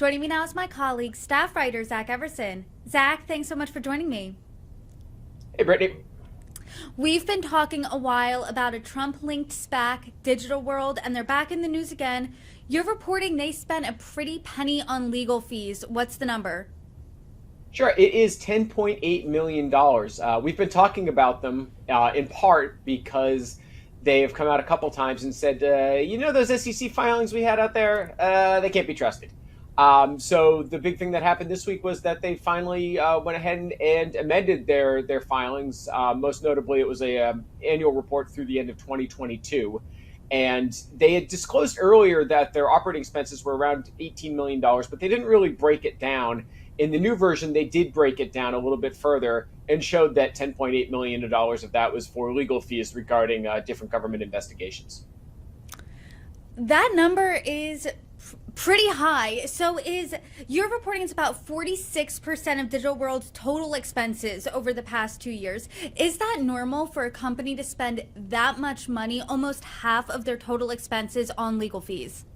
Joining me now is my colleague, staff writer Zach Everson. Zach, thanks so much for joining me. Hey, Brittany. We've been talking a while about a Trump-linked SPAC, Digital World, and they're back in the news again. You're reporting they spent a pretty penny on legal fees. What's the number? Sure, it is $10.8 million. We've been talking about them in part because they have come out a couple times and said, those SEC filings we had out there, they can't be trusted. So the big thing that happened this week was that they finally went ahead and amended their filings. Most notably, it was a annual report through the end of 2022. And they had disclosed earlier that their operating expenses were around $18 million, but they didn't really break it down. In the new version, they did break it down a little bit further and showed that $10.8 million of that was for legal fees regarding different government investigations. That number is pretty high. So you're reporting it's about 46% of Digital World's total expenses over the past 2 years. Is that normal for a company to spend that much money, almost half of their total expenses, on legal fees?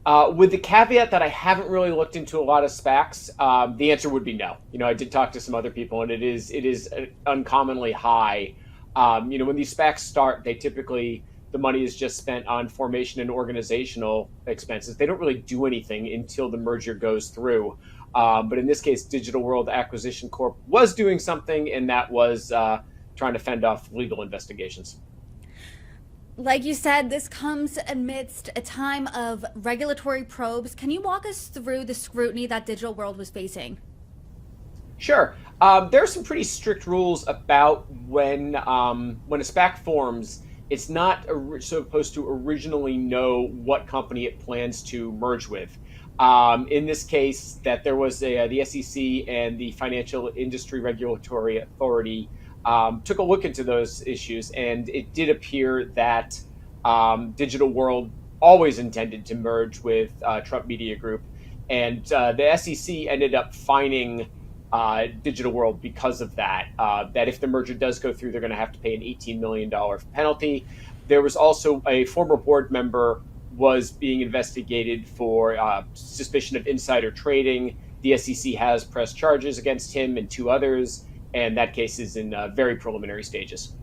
With the caveat that I haven't really looked into a lot of SPACs, the answer would be no. I did talk to some other people, and it is uncommonly high. When these SPACs start, the money is just spent on formation and organizational expenses. They don't really do anything until the merger goes through. But in this case, Digital World Acquisition Corp was doing something, and that was trying to fend off legal investigations. Like you said, this comes amidst a time of regulatory probes. Can you walk us through the scrutiny that Digital World was facing? Sure. There are some pretty strict rules about when a SPAC forms. It's not supposed to originally know what company it plans to merge with. In this case, that there was the SEC and the Financial Industry Regulatory Authority took a look into those issues, and it did appear that Digital World always intended to merge with Trump Media Group, and the SEC ended up fining Digital World because of that. That if the merger does go through, they're going to have to pay an $18 million penalty. There was also a former board member was being investigated for suspicion of insider trading. The SEC has pressed charges against him and two others, and that case is in very preliminary stages.